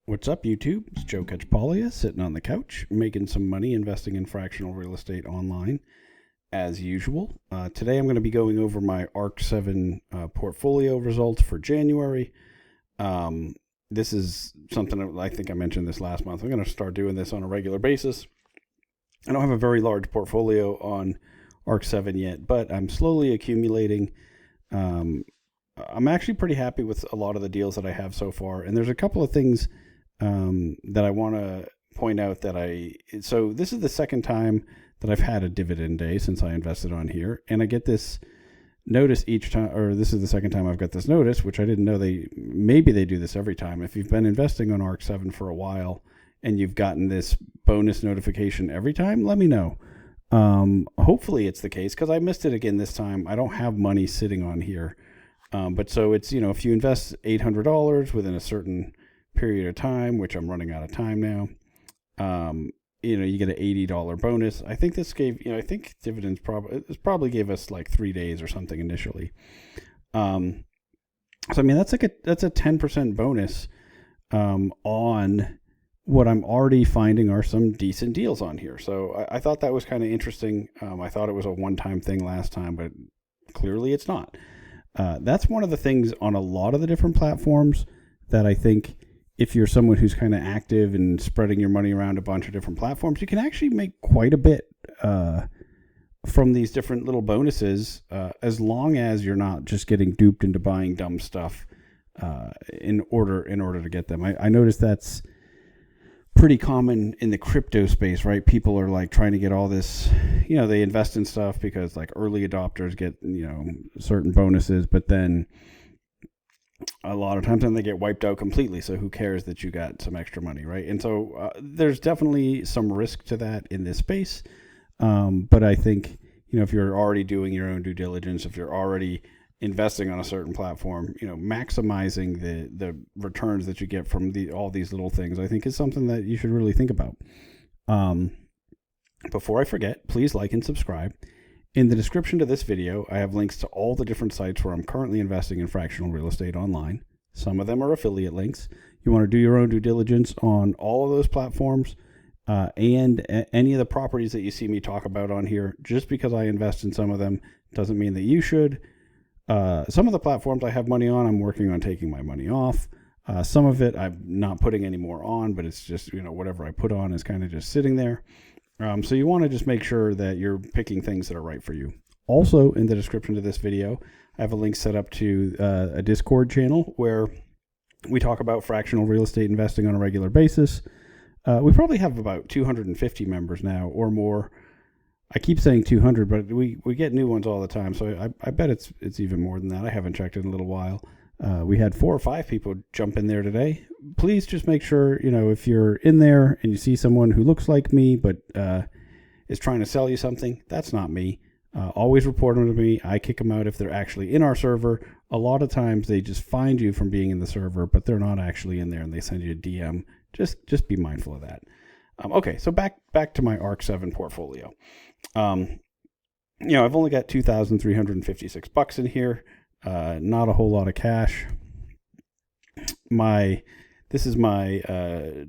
What's up, YouTube? It's Joe Catchpolia sitting on the couch, making some money investing in fractional real estate online, as usual. Today I'm going to be going over my ARK7 portfolio results for January. This is something I think I mentioned this last month. I'm going to start doing this on a regular basis. I don't have a very large portfolio on ARK7 yet, but I'm slowly accumulating. I'm actually pretty happy with a lot of the deals that I have so far, and there's a couple of things that I want to point out so this is the second time that I've had a dividend day since I invested on here, and I get this notice each time, or this is the second time I've got this notice, which I didn't know maybe they do this every time. If you've been investing on ARK7 for a while and you've gotten this bonus notification every time, let me know. Hopefully it's the case, because I missed it again this time. I don't have money sitting on here. But so it's, if you invest $800 within a certain period of time, which I'm running out of time now, you get an $80 bonus. I think this gave, I think dividends probably gave us like 3 days or something initially. So I mean, that's a 10% bonus, on what I'm already finding are some decent deals on here. So I thought that was kind of interesting. I thought it was a one-time thing last time, but clearly it's not. That's one of the things on a lot of the different platforms that I think if you're someone who's kind of active and spreading your money around a bunch of different platforms, you can actually make quite a bit from these different little bonuses, as long as you're not just getting duped into buying dumb stuff in order to get them. I noticed that's pretty common in the crypto space, right? People are like trying to get all this, they invest in stuff because like early adopters get, certain bonuses, but then a lot of times then they get wiped out completely. So who cares that you got some extra money, right? And so there's definitely some risk to that in this space. But I think, if you're already doing your own due diligence, if you're already investing on a certain platform, maximizing the returns that you get from all these little things, I think is something that you should really think about. Before I forget, please like and subscribe. In the description to this video, I have links to all the different sites where I'm currently investing in fractional real estate online. Some of them are affiliate links. You want to do your own due diligence on all of those platforms, and any of the properties that you see me talk about on here. Just because I invest in some of them doesn't mean that you should. Some of the platforms I have money on, I'm working on taking my money off. Some of it I'm not putting any more on, but it's just, whatever I put on is kind of just sitting there. So you want to just make sure that you're picking things that are right for you. Also, in the description to this video, I have a link set up to a Discord channel where we talk about fractional real estate investing on a regular basis. We probably have about 250 members now or more. I keep saying 200, but we get new ones all the time, so I bet it's even more than that. I haven't checked in a little while. We had 4 or 5 people jump in there today. Please just make sure, if you're in there and you see someone who looks like me but is trying to sell you something, that's not me. Always report them to me. I kick them out if they're actually in our server. A lot of times they just find you from being in the server, but they're not actually in there, and they send you a DM. Just be mindful of that. Okay, so back to my ARK7 portfolio. I've only got $2,356 in here. Not a whole lot of cash. This is my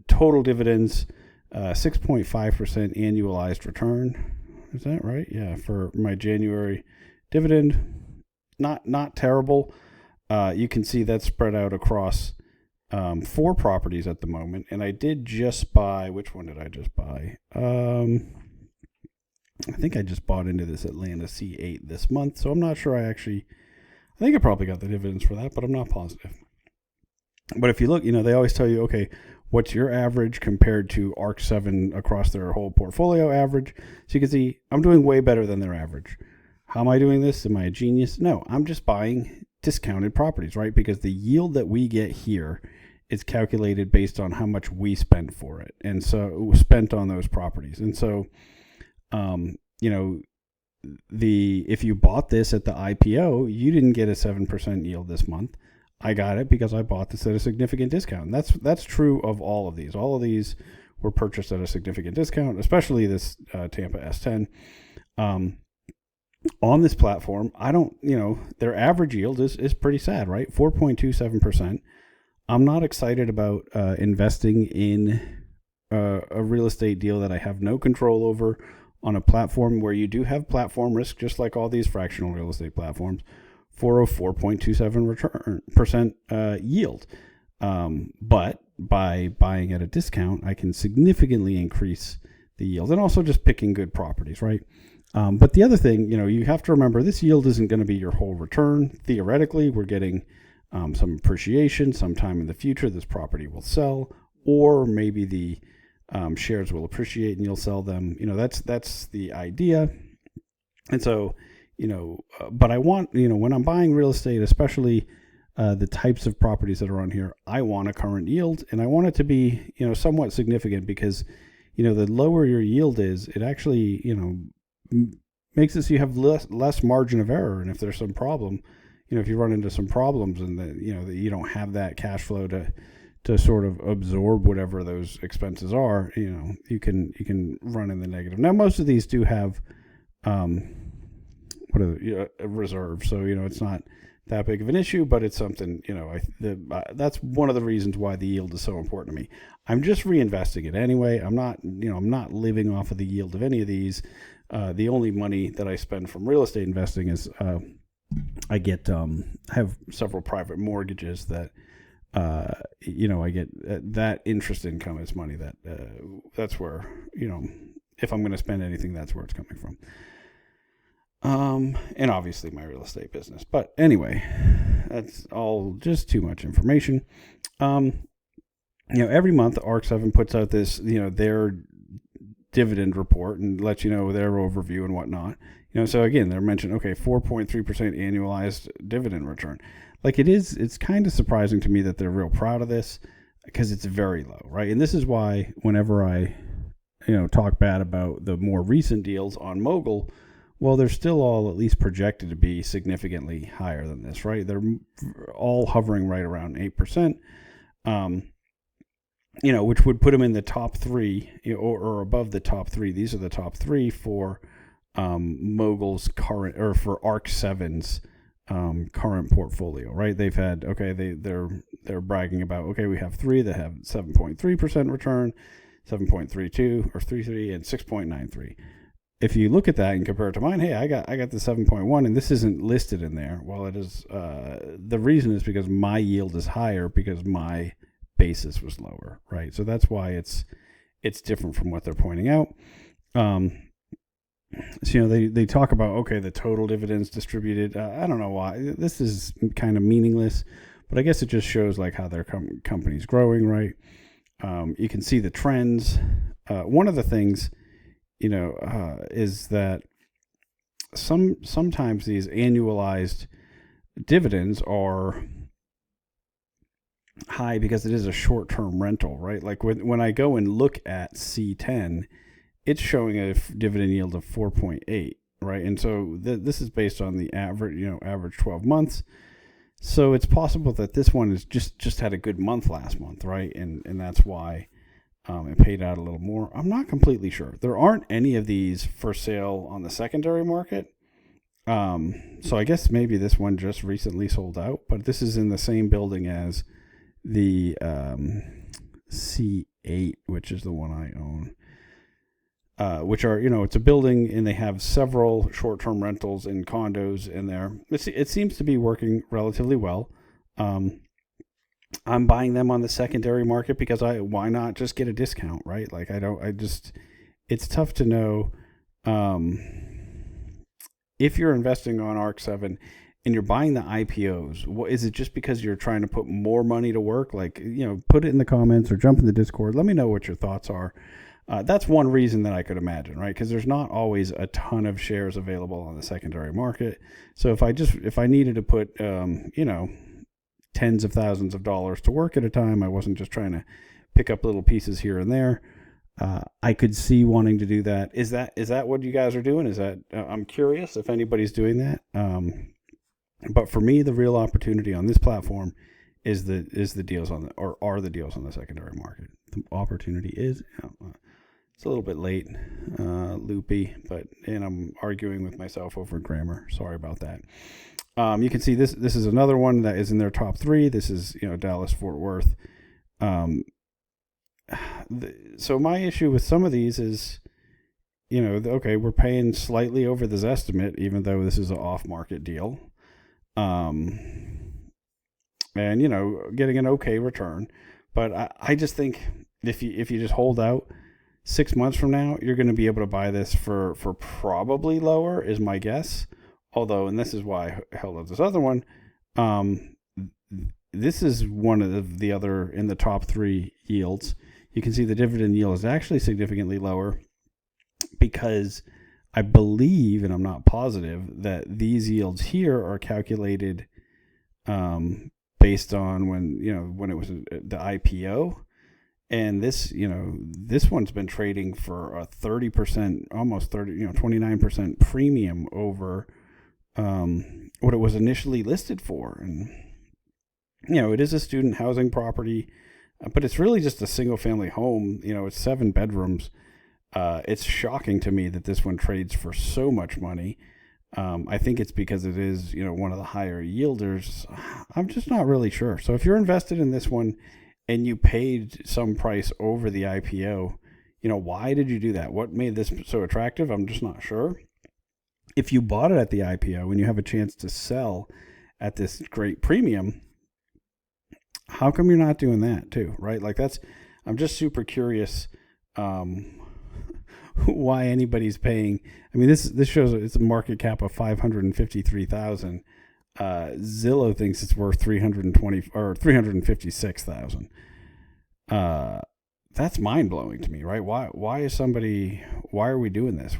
total dividends, 6.5% annualized return. Is that right? Yeah, for my January dividend, not terrible. You can see that's spread out across 4 properties at the moment, and I did just buy. Which one did I just buy? I think I just bought into this Atlanta C8 this month, so I'm not sure I think I probably got the dividends for that, but I'm not positive. But if you look, they always tell you, okay, what's your average compared to ARK7 across their whole portfolio average? So you can see I'm doing way better than their average. How am I doing this? Am I a genius? No, I'm just buying discounted properties, right? Because the yield that we get here is calculated based on how much we spent for it. And so spent on those properties. And so, if you bought this at the IPO, you didn't get a 7% yield this month. I got it because I bought this at a significant discount. And that's true of all of these. All of these were purchased at a significant discount, especially this Tampa S10. On this platform, their average yield is pretty sad, right? 4.27%. I'm not excited about investing in a real estate deal that I have no control over on a platform where you do have platform risk, just like all these fractional real estate platforms, for a 4.27% yield. But by buying at a discount, I can significantly increase the yield, and also just picking good properties, right? But the other thing, you have to remember, this yield isn't going to be your whole return. Theoretically, we're getting some appreciation. Sometime in the future, this property will sell, or maybe the shares will appreciate and you'll sell them. That's the idea. And so, but I want, when I'm buying real estate, especially the types of properties that are on here, I want a current yield, and I want it to be, somewhat significant, because, the lower your yield is, it actually, makes it so you have less margin of error. And if there's some problem, if you run into some problems and that you don't have that cash flow to sort of absorb whatever those expenses are, you can run in the negative. Now, most of these do have a reserve, so it's not that big of an issue, but it's something, that's one of the reasons why the yield is so important to me. I'm just reinvesting it anyway. I'm not living off of the yield of any of these. The only money that I spend from real estate investing is I get have several private mortgages that I get that interest income is money that that's where if I'm going to spend anything, that's where it's coming from. And obviously my real estate business. But anyway, that's all just too much information. Every month ARK7 puts out this, their dividend report and lets you know their overview and whatnot. So again, they're mentioned, 4.3% annualized dividend return. Like it's kind of surprising to me that they're real proud of this, because it's very low, right? And this is why whenever I, talk bad about the more recent deals on Mogul, well, they're still all at least projected to be significantly higher than this, right? They're all hovering right around 8%, which would put them in the top three, or above the top three. These are the top three for Mogul's current, or for ARK7's current portfolio, right? They've had, they're bragging about, we have three that have 7.3% return, 7.32 or 33, and 6.93. If you look at that and compare it to mine, hey, I got the 7.1, and this isn't listed in there. Well, it is. The reason is because my yield is higher because my basis was lower, right? So that's why it's different from what they're pointing out. So they talk about the total dividends distributed. I don't know why this is kind of meaningless, but I guess it just shows like how their company's growing, right? You can see the trends. One of the things, is that sometimes these annualized dividends are high because it is a short-term rental, right? Like when I go and look at C10, it's showing a dividend yield of 4.8, right? And so this is based on the average 12 months. So it's possible that this one is just had a good month last month, right? And that's why it paid out a little more. I'm not completely sure. There aren't any of these for sale on the secondary market. So I guess maybe this one just recently sold out, but this is in the same building as the C8, which is the one I own, which are, it's a building and they have several short-term rentals and condos in there. It seems to be working relatively well. I'm buying them on the secondary market because why not just get a discount, right? Like it's tough to know if you're investing on ARK7 and you're buying the IPOs. Is it just because you're trying to put more money to work? Like, put it in the comments or jump in the Discord. Let me know what your thoughts are. That's one reason that I could imagine, right? Because there's not always a ton of shares available on the secondary market. So if I needed to put, tens of thousands of dollars to work at a time, I wasn't just trying to pick up little pieces here and there. I could see wanting to do that. Is that what you guys are doing? Is that I'm curious if anybody's doing that. But for me, the real opportunity on this platform is the deals are the deals on the secondary market. The opportunity is. It's a little bit late, loopy, and I'm arguing with myself over grammar. Sorry about that. You can see this is another one that is in their top 3. This is, Dallas Fort Worth. So my issue with some of these is, okay, we're paying slightly over this estimate, even though this is an off-market deal, and getting an okay return. But I just think if you just hold out 6 months from now, you're going to be able to buy this for probably lower, is my guess. Although, and this is why I held out this other one, this is one of the other in the top 3 yields. You can see the dividend yield is actually significantly lower because I believe, and I'm not positive, that these yields here are calculated based on when it was the IPO. And this one's been trading for a 30%, almost 29% premium over what it was initially listed for. And, it is a student housing property, but it's really just a single family home. It's 7 bedrooms. It's shocking to me that this one trades for so much money. I think it's because it is, one of the higher yielders. I'm just not really sure. So if you're invested in this one and you paid some price over the IPO, why did you do that? What made this so attractive? I'm just not sure. If you bought it at the IPO and you have a chance to sell at this great premium, how come you're not doing that too, right? Like I'm just super curious why anybody's paying. I mean, this shows it's a market cap of 553,000. Zillow thinks it's worth 320 or 356,000. That's mind blowing to me, right? Why are we doing this?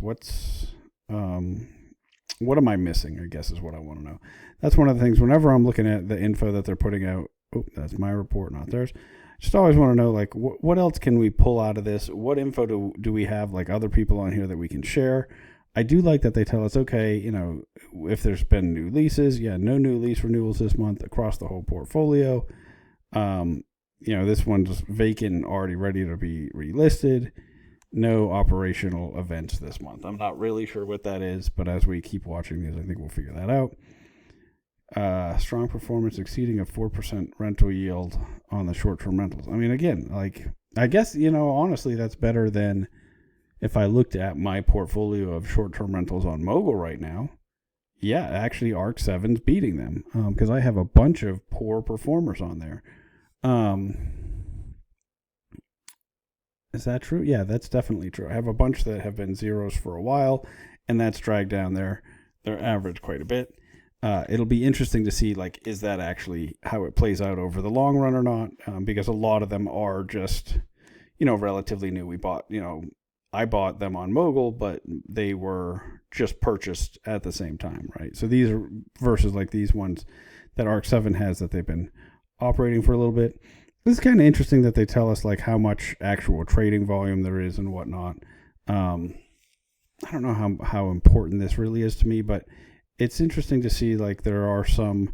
What am I missing, I guess is what I want to know. That's one of the things whenever I'm looking at the info that they're putting out. Oh, that's my report, not theirs. Just always want to know, like, what else can we pull out of this? What info do we have, like, other people on here that we can share? I do like that they tell us, okay, if there's been new leases, no new lease renewals this month across the whole portfolio. This one's vacant, already ready to be relisted. No operational events this month. I'm not really sure what that is, but as we keep watching these, I think we'll figure that out. Strong performance exceeding a 4% rental yield on the short-term rentals. I mean, again, like, I guess, honestly, that's better than if I looked at my portfolio of short-term rentals on Mogul right now. Yeah, actually, ARK7's beating them because I have a bunch of poor performers on there. Is that true? Yeah, that's definitely true. I have a bunch that have been zeros for a while, and that's dragged down their average quite a bit. It'll be interesting to see, like, is that actually how it plays out over the long run or not? Because a lot of them are just, relatively new. I bought them on Mogul, but they were just purchased at the same time, right? So these are versus like these ones that ARK7 has that they've been operating for a little bit. This is kind of interesting that they tell us like how much actual trading volume there is and whatnot. I don't know how important this really is to me, but it's interesting to see like there are some,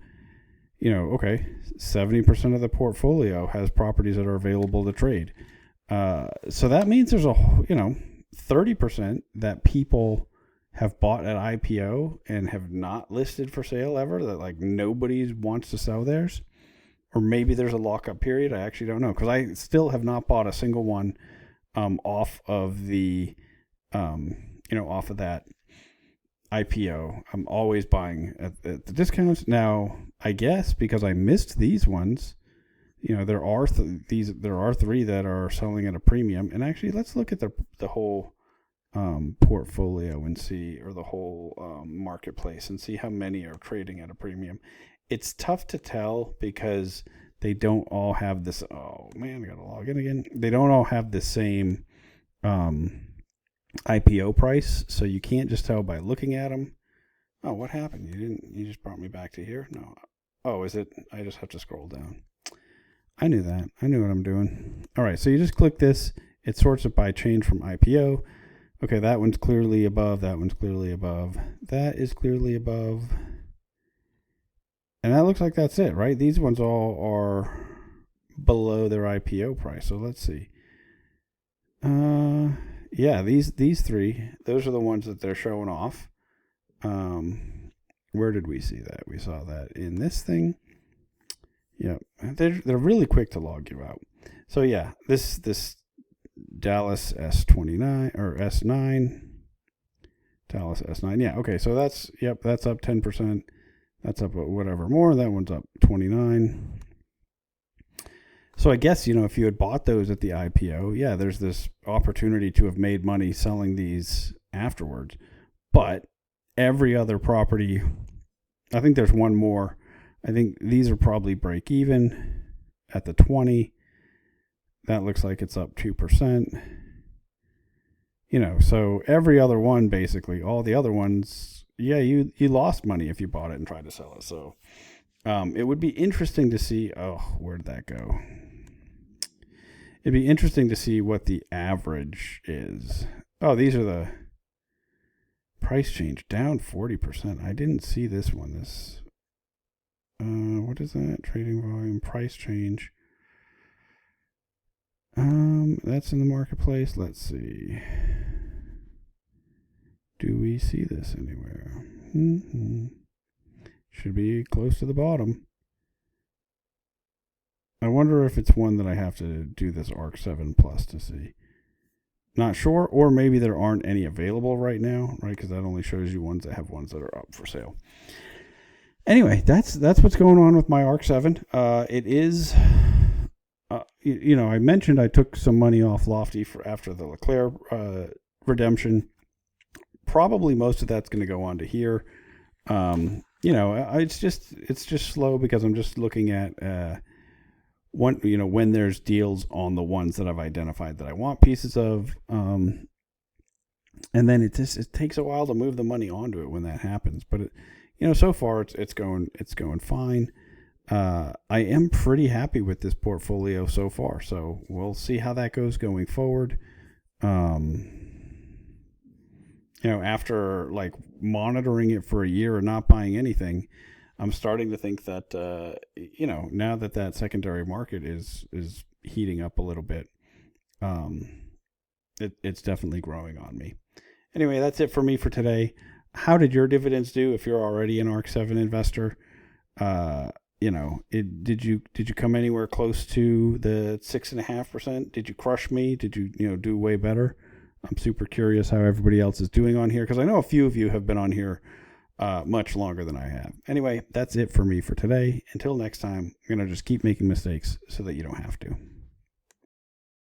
70% of the portfolio has properties that are available to trade. So that means there's 30% that people have bought at IPO and have not listed for sale ever, that like nobody wants to sell theirs. Or maybe there's a lockup period. I actually don't know because I still have not bought a single one off of the off of that IPO. I'm always buying at the discounts. Now, I guess because I missed these ones, there are 3 that are selling at a premium. And actually, let's look at the whole portfolio and see, or the whole marketplace and see how many are trading at a premium. It's tough to tell because they don't all have this. Oh man, I gotta log in again. They don't all have the same IPO price, so you can't just tell by looking at them. Oh, what happened? You just brought me back to here? No. Oh, is it? I just have to scroll down. I knew that. I knew what I'm doing. All right, so you just click this. It sorts it by change from IPO. Okay, that one's clearly above. That one's clearly above. That is clearly above. And that looks like that's it, right? These ones all are below their IPO price. So let's see. Yeah, these 3, those are the ones that they're showing off. Where did we see that? We saw that in this thing. Yeah, they're really quick to log you out. So yeah, this Dallas S29 or S9, Dallas S9. Yeah, okay, so that's up 10%. That's up whatever more. That one's up 29. So I guess, if you had bought those at the IPO, yeah, there's this opportunity to have made money selling these afterwards. But every other property, I think there's one more. I think these are probably break even at the 20. That looks like it's up 2%. So every other one, basically, all the other ones, yeah, you lost money if you bought it and tried to sell it. So it would be interesting to see, where'd that go? It'd be interesting to see what the average is. Oh, these are the price change, down 40%. I didn't see this one. What is that? Trading volume, price change. That's in the marketplace. Let's see. Do we see this anywhere? Should be close to the bottom. I wonder if it's one that I have to do this ARK7 Plus to see. Not sure, or maybe there aren't any available right now, right? Because that only shows you ones that have ones that are up for sale. Anyway, that's what's going on with my ARK7. It is, I mentioned I took some money off Lofty after the Leclerc redemption. Probably most of that's going to go on to here. It's just slow because I'm just looking at when there's deals on the ones that I've identified that I want pieces of. And then it takes a while to move the money onto it when that happens. But so far it's going fine. I am pretty happy with this portfolio so far. So we'll see how that goes going forward. After like monitoring it for a year and not buying anything, I'm starting to think that, now that secondary market is heating up a little bit, it's definitely growing on me. Anyway, that's it for me for today. How did your dividends do? If you're already an ARK7 investor, did you come anywhere close to the 6.5%? Did you crush me? Did you do way better? I'm super curious how everybody else is doing on here because I know a few of you have been on here much longer than I have. Anyway, that's it for me for today. Until next time, I'm going to just keep making mistakes so that you don't have to.